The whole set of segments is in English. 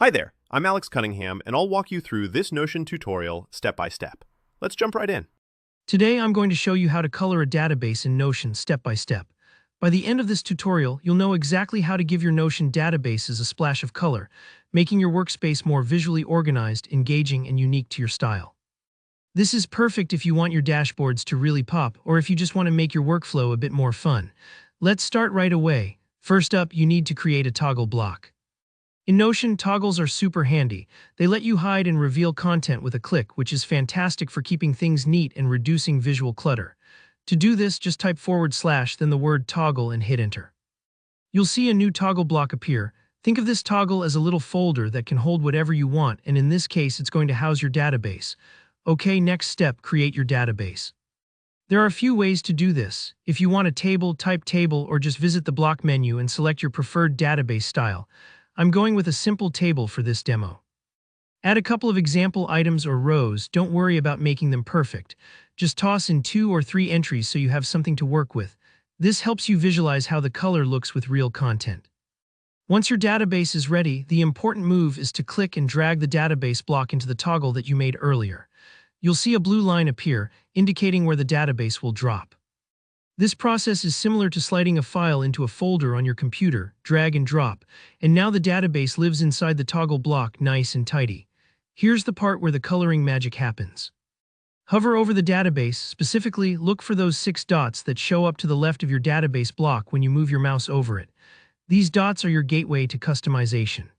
Hi there, I'm Alex Cunningham, and I'll walk you through this Notion tutorial step by step. Let's jump right in. Today, I'm going to show you how to color a database in Notion step by step. By the end of this tutorial, you'll know exactly how to give your Notion databases a splash of color, making your workspace more visually organized, engaging, and unique to your style. This is perfect if you want your dashboards to really pop, or if you just want to make your workflow a bit more fun. Let's start right away. First up, you need to create a toggle block. In Notion, toggles are super handy. They let you hide and reveal content with a click, which is fantastic for keeping things neat and reducing visual clutter. To do this, just type /, then the word toggle and hit enter. You'll see a new toggle block appear. Think of this toggle as a little folder that can hold whatever you want, and in this case, it's going to house your database. Okay, next step, create your database. There are a few ways to do this. If you want a table, type table, or just visit the block menu and select your preferred database style. I'm going with a simple table for this demo. Add a couple of example items or rows. Don't worry about making them perfect. Just toss in 2 or 3 entries so you have something to work with. This helps you visualize how the color looks with real content. Once your database is ready, the important move is to click and drag the database block into the toggle that you made earlier. You'll see a blue line appear, indicating where the database will drop. This process is similar to sliding a file into a folder on your computer, drag and drop, and now the database lives inside the toggle block nice and tidy. Here's the part where the coloring magic happens. Hover over the database, specifically look for those 6 dots that show up to the left of your database block when you move your mouse over it. These dots are your gateway to customization.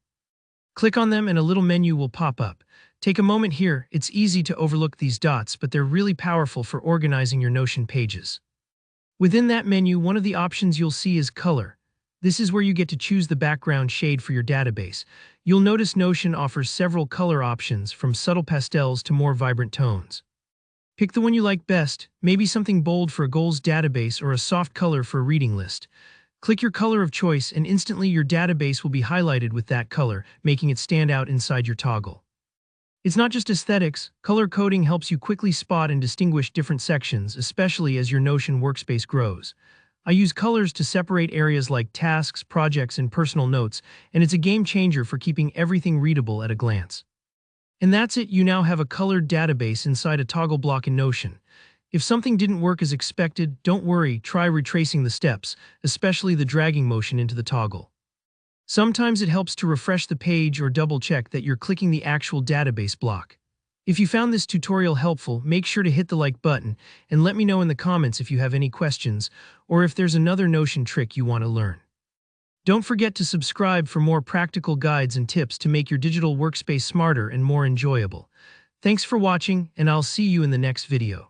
Click on them and a little menu will pop up. Take a moment here. It's easy to overlook these dots, but they're really powerful for organizing your Notion pages. Within that menu, one of the options you'll see is Color. This is where you get to choose the background shade for your database. You'll notice Notion offers several color options, from subtle pastels to more vibrant tones. Pick the one you like best, maybe something bold for a goals database or a soft color for a reading list. Click your color of choice and instantly your database will be highlighted with that color, making it stand out inside your toggle. It's not just aesthetics. Color coding helps you quickly spot and distinguish different sections, especially as your Notion workspace grows. I use colors to separate areas like tasks, projects, and personal notes, and it's a game changer for keeping everything readable at a glance. And that's it, you now have a colored database inside a toggle block in Notion. If something didn't work as expected, don't worry, try retracing the steps, especially the dragging motion into the toggle. Sometimes it helps to refresh the page or double-check that you're clicking the actual database block. If you found this tutorial helpful, make sure to hit the like button and let me know in the comments if you have any questions or if there's another Notion trick you want to learn. Don't forget to subscribe for more practical guides and tips to make your digital workspace smarter and more enjoyable. Thanks for watching, and I'll see you in the next video.